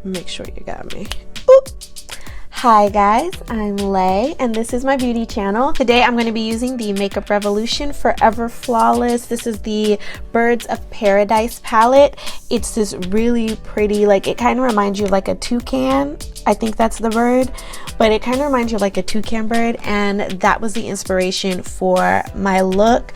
Make sure you got me. Oop. Hi guys, I'm Lay and this is my beauty channel. Today I'm going to be using the Makeup Revolution Forever Flawless. This is the Birds of Paradise palette. It's this really pretty, like it kind of reminds you of like a toucan. I think that's the bird, but it kind of reminds you of like a toucan bird, and that was the inspiration for my look.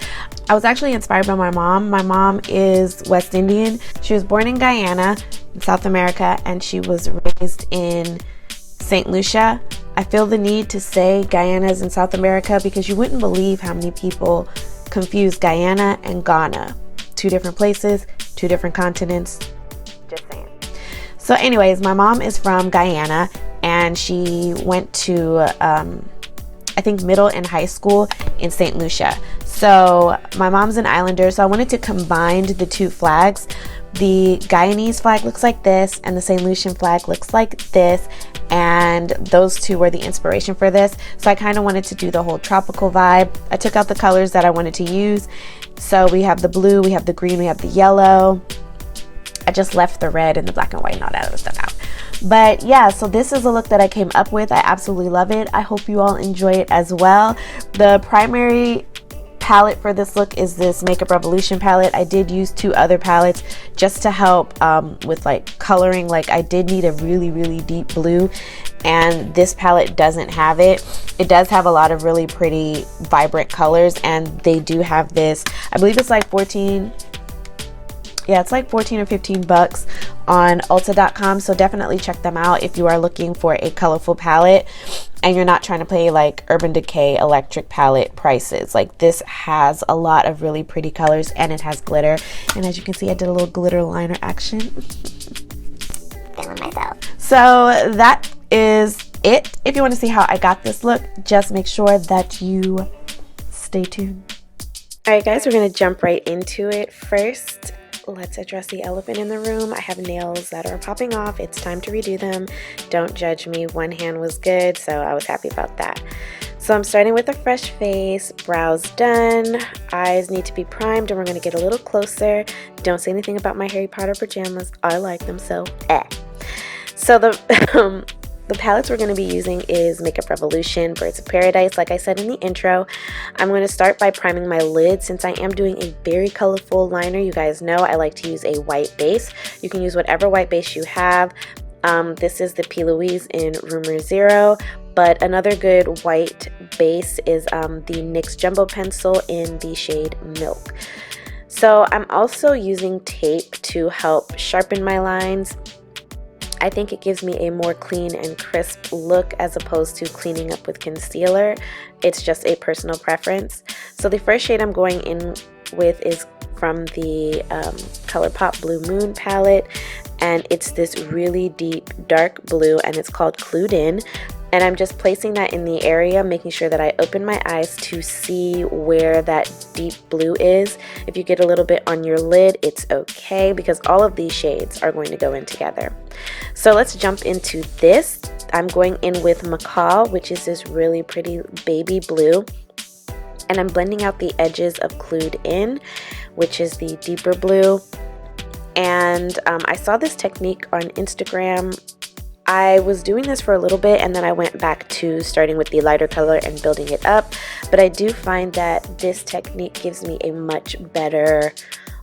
I was actually inspired by my mom. My mom is West Indian. She was born in Guyana in South America and she was raised in St. Lucia. I feel the need to say Guyana is in South America because you wouldn't believe how many people confuse Guyana and Ghana. Two different places, two different continents. Just saying. So anyways, my mom is from Guyana and she went to I think middle and high school in St. Lucia. So my mom's an islander, so I wanted to combine the two flags. The Guyanese flag looks like this and the St. Lucian flag looks like this, and those two were the inspiration for this. So I kind of wanted to do the whole tropical vibe. I took out the colors that I wanted to use. So we have the blue, we have the green, we have the yellow. I just left the red and the black and white and all that other stuff out. But yeah, so this is the look that I came up with. I absolutely love it. I hope you all enjoy it as well. The primary palette for this look is this Makeup Revolution palette. I did use two other palettes just to help with like coloring. Like I did need a really deep blue, and this palette doesn't have it. It does have a lot of really pretty vibrant colors, and they do have this, I believe it's like 14, yeah, it's like 14 or 15 bucks on Ulta.com. So definitely check them out if you are looking for a colorful palette and you're not trying to pay like Urban Decay electric palette prices. Like this has a lot of really pretty colors and it has glitter. And as you can see, I did a little glitter liner action. Feeling myself. So that is it. If you want to see how I got this look, just make sure that you stay tuned. All right, guys, we're going to jump right into it. First, let's address the elephant in the room. I have nails that are popping off. It's time to redo them. Don't judge me. One hand was good, so I was happy about that. So I'm starting with a fresh face. Brows done. Eyes need to be primed, and we're going to get a little closer. Don't say anything about my Harry Potter pajamas. I like them, so So the palettes we're going to be using is Makeup Revolution, Birds of Paradise. Like I said in the intro, I'm going to start by priming my lid. Since I am doing a very colorful liner, you guys know I like to use a white base. You can use whatever white base you have. This is the P. Louise in Rumor Zero, but another good white base is the NYX Jumbo Pencil in the shade Milk. So I'm also using tape to help sharpen my lines. I think it gives me a more clean and crisp look as opposed to cleaning up with concealer. It's just a personal preference. So the first shade I'm going in with is from the ColourPop Blue Moon palette, and it's this really deep dark blue, and it's called Clued In. And I'm just placing that in the area, making sure that I open my eyes to see where that deep blue is. If you get a little bit on your lid, it's okay because all of these shades are going to go in together. So let's jump into this. I'm going in with Macaw, which is this really pretty baby blue. And I'm blending out the edges of Clued In, which is the deeper blue. And I saw this technique on Instagram. I was doing this for a little bit and then I went back to starting with the lighter color and building it up, but I do find that this technique gives me a much better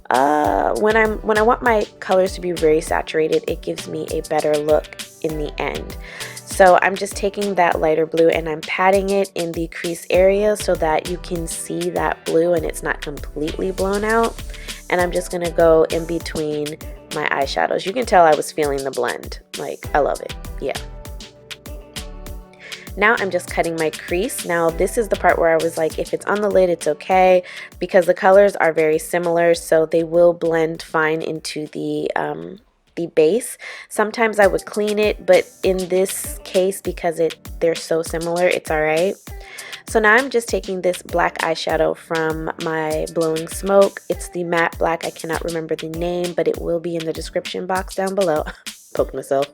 when I want my colors to be very saturated, it gives me a better look in the end. So I'm just taking that lighter blue and I'm patting it in the crease area so that you can see that blue and it's not completely blown out. And I'm just gonna go in between my eyeshadows. You can tell I was feeling the blend. Like, I love it. Yeah. Now I'm just cutting my crease. Now this is the part where I was like, if it's on the lid, it's okay, because the colors are very similar, so they will blend fine into the base. Sometimes I would clean it, but in this case, because they're so similar, it's all right. So now I'm just taking this black eyeshadow from my Blowing Smoke. It's the matte black. I cannot remember the name, but it will be in the description box down below. Poked myself.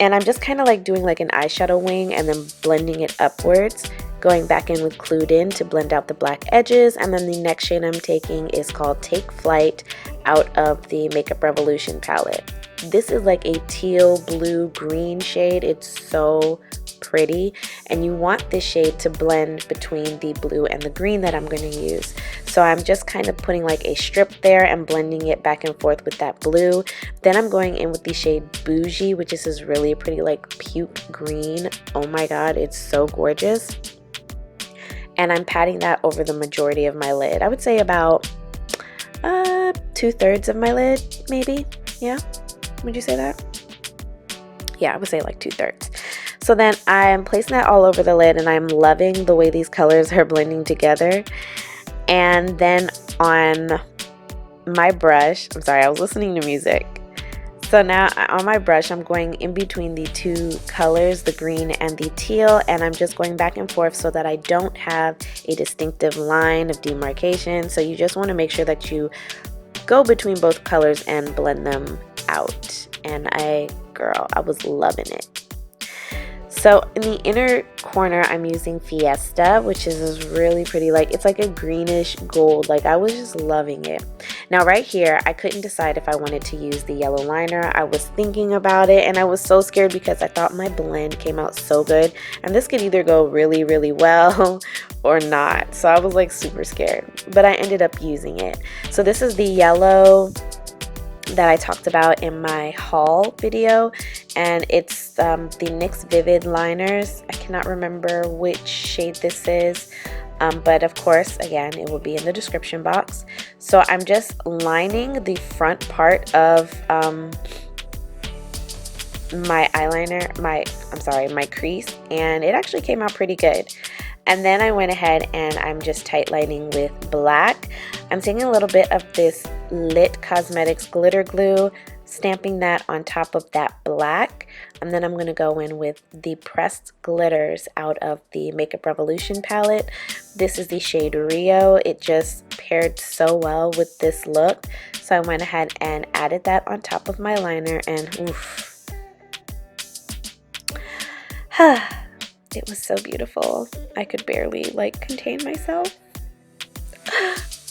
And I'm just kind of like doing like an eyeshadow wing and then blending it upwards. going back in with Clued In to blend out the black edges. And then the next shade I'm taking is called Take Flight out of the Makeup Revolution palette. This is like a teal blue green shade. It's so pretty, and you want this shade to blend between the blue and the green that I'm going to use. So I'm just kind of putting like a strip there and blending it back and forth with that blue. Then I'm going in with the shade Bougie, which is this really pretty like puke green. Oh my god, it's so gorgeous. And I'm patting that over the majority of my lid. I would say about 2/3 of my lid, maybe. Yeah, would you say that? Yeah, I would say like 2/3. So then I'm placing that all over the lid, and I'm loving the way these colors are blending together. And then on my brush, I'm sorry, I was listening to music. So now on my brush, I'm going in between the two colors, the green and the teal, and I'm just going back and forth so that I don't have a distinctive line of demarcation. So you just want to make sure that you go between both colors and blend them out. And girl, I was loving it. So in the inner corner, I'm using Fiesta, which is this really pretty, like it's like a greenish gold. Like I was just loving it. Now right here, I couldn't decide if I wanted to use the yellow liner. I was thinking about it, and I was so scared because I thought my blend came out so good, and this could either go really, really well or not. So I was like super scared, but I ended up using it. So this is the yellow that I talked about in my haul video, and it's the NYX Vivid liners. I cannot remember which shade this is, but of course, again, it will be in the description box. So I'm just lining the front part of my eyeliner, my crease, and it actually came out pretty good. And then I went ahead and I'm just tight lining with black. I'm taking a little bit of this Lit Cosmetics glitter glue, stamping that on top of that black, and then I'm going to go in with the pressed glitters out of the Makeup Revolution palette. This is the shade Rio. It just paired so well with this look, so I went ahead and added that on top of my liner, and oof. It was so beautiful. I could barely like contain myself.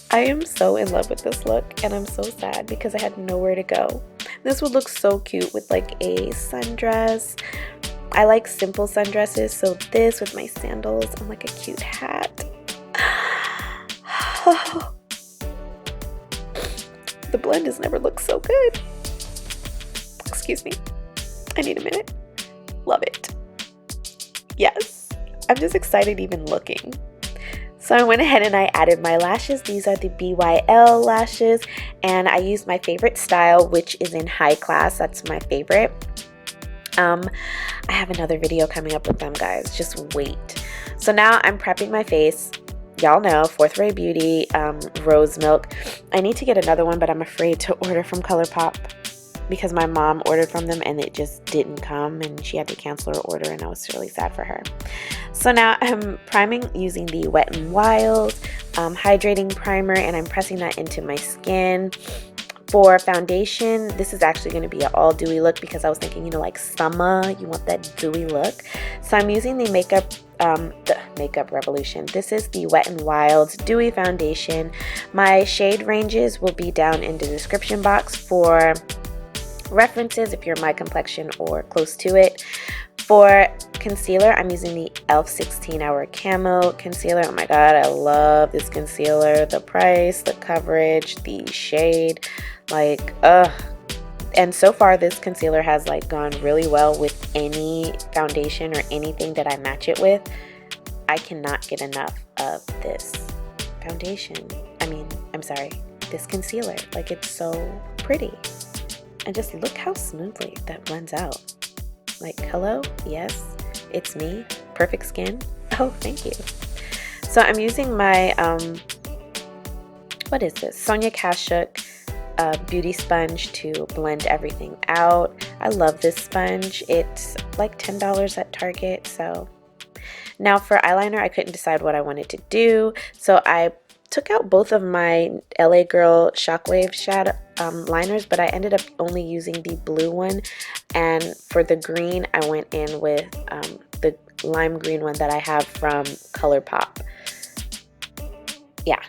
I am so in love with this look, and I'm so sad because I had nowhere to go. This would look so cute with like a sundress. I like simple sundresses, so this with my sandals and like a cute hat. The blend has never looked so good. Excuse me. I need a minute. Love it. Yes, I'm just excited even looking. So I went ahead and I added my lashes. These are the BYL lashes, and I used my favorite style, which is in High Class. That's my favorite. I have another video coming up with them, guys. Just wait. So now I'm prepping my face. Y'all know, Fourth Ray Beauty Rose Milk. I need to get another one, but I'm afraid to order from ColourPop because my mom ordered from them and it just didn't come, and she had to cancel her order, and I was really sad for her. So now I'm priming using the Wet n Wild hydrating primer, and I'm pressing that into my skin. For foundation, this is actually going to be an all dewy look because I was thinking, you know, like summer, you want that dewy look. So I'm using the Makeup Revolution. This is the Wet n Wild Dewy Foundation. My shade ranges will be down in the description box for references if you're my complexion or close to it. For concealer, I'm using the e.l.f. 16 Hour Camo Concealer. Oh my god, I love this concealer. The price, the coverage, the shade, like, and so far this concealer has like gone really well with any foundation or anything that I match it with. I cannot get enough of this foundation. This concealer. Like, it's so pretty. And just look how smoothly that blends out. Like, hello, yes, it's me, perfect skin. Oh, thank you. So I'm using my, what is this? Sonia Kashuk beauty sponge to blend everything out. I love this sponge. It's like $10 at Target. So now for eyeliner, I couldn't decide what I wanted to do. So I took out both of my LA Girl Shockwave shadow liners, but I ended up only using the blue one, and for the green I went in with the lime green one that I have from ColourPop. Yeah,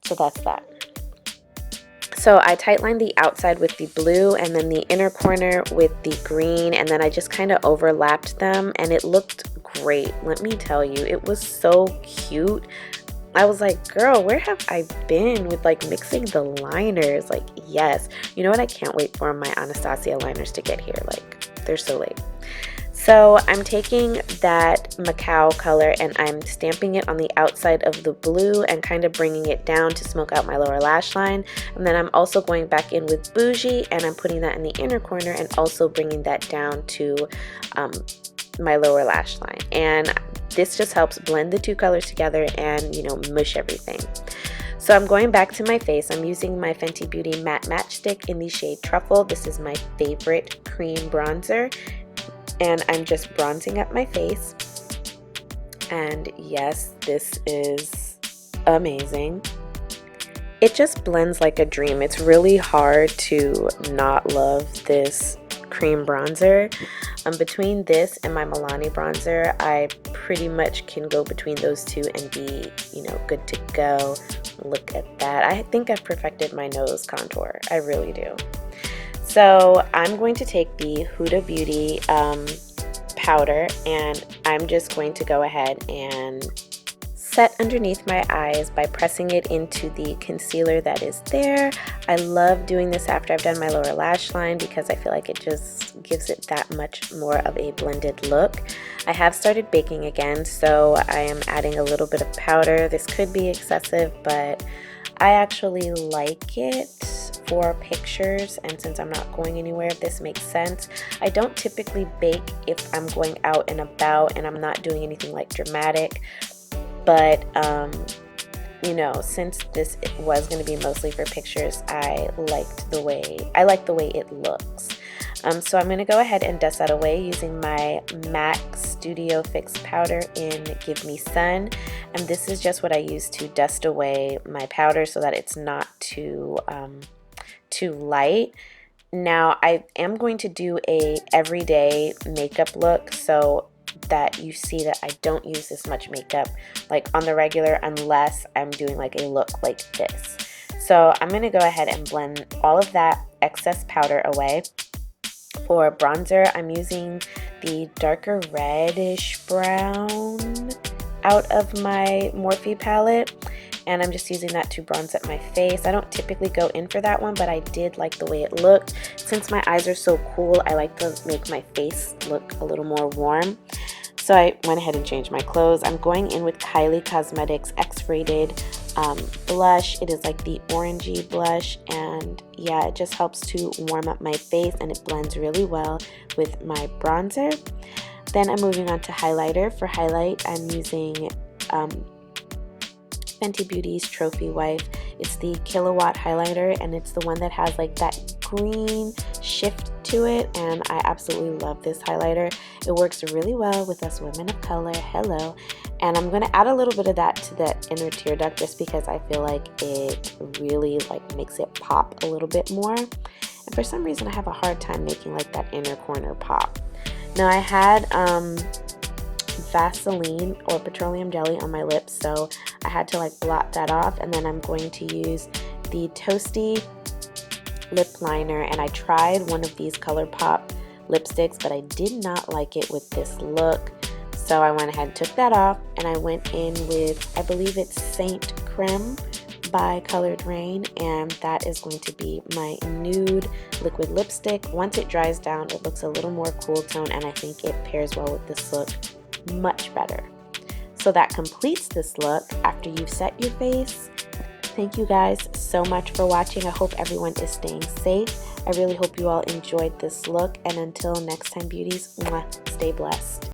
so that's that. So I tightlined the outside with the blue and then the inner corner with the green, and then I just kind of overlapped them and it looked great. Let me tell you, it was so cute. I was like, girl, where have I been with like mixing the liners? Like, yes. You know what? I can't wait for my Anastasia liners to get here. Like, they're so late. So I'm taking that Macaw color and I'm stamping it on the outside of the blue and kind of bringing it down to smoke out my lower lash line. And then I'm also going back in with Budgie and I'm putting that in the inner corner and also bringing that down to my lower lash line. And this just helps blend the two colors together and, you know, mush everything. So I'm going back to my face. I'm using my Fenty Beauty Matte Matchstick in the shade Truffle. This is my favorite cream bronzer. And I'm just bronzing up my face. And yes, this is amazing. It just blends like a dream. It's really hard to not love this cream bronzer. Between this and my Milani bronzer, I pretty much can go between those two and be, you know, good to go. Look at that. I think I've perfected my nose contour. I really do. So I'm going to take the Huda Beauty powder and I'm just going to go ahead and set underneath my eyes by pressing it into the concealer that is there. I love doing this after I've done my lower lash line because I feel like it just gives it that much more of a blended look. I have started baking again, so I am adding a little bit of powder. This could be excessive, but I actually like it for pictures, and since I'm not going anywhere, this makes sense. I don't typically bake if I'm going out and about and I'm not doing anything like dramatic, but you know, since this was going to be mostly for pictures, I like the way it looks. So I'm going to go ahead and dust that away using my MAC Studio Fix powder in Give Me Sun, and this is just what I use to dust away my powder so that it's not too light. Now I am going to do a everyday makeup look so that you see that I don't use this much makeup like on the regular unless I'm doing like a look like this. So I'm going to go ahead and blend all of that excess powder away. For bronzer, I'm using the darker reddish brown out of my Morphe palette, and I'm just using that to bronze up my face. I don't typically go in for that one, but I did like the way it looked. Since my eyes are so cool, I like to make my face look a little more warm. So I went ahead and changed my clothes. I'm going in with Kylie Cosmetics X-Rated blush. It is like the orangey blush, and yeah, it just helps to warm up my face and it blends really well with my bronzer. Then I'm moving on to highlighter. For highlight, I'm using Fenty Beauty's Trophy Wife. It's the Killawatt highlighter, and it's the one that has like that green shift to it, and I absolutely love this highlighter. It works really well with us women of color. Hello. And I'm going to add a little bit of that to the inner tear duct just because I feel like it really like makes it pop a little bit more. And for some reason I have a hard time making like that inner corner pop. Now I had Vaseline or petroleum jelly on my lips, so I had to like blot that off, and then I'm going to use the Toastie lip liner, and I tried one of these ColourPop lipsticks, but I did not like it with this look, so I went ahead and took that off, and I went in with, I believe it's Satin Creme by Colored Rain, and that is going to be my nude liquid lipstick. Once it dries down, it looks a little more cool tone, and I think it pairs well with this look much better. So that completes this look after you've set your face. Thank you guys so much for watching. I hope everyone is staying safe. I really hope you all enjoyed this look, and until next time, beauties, stay blessed.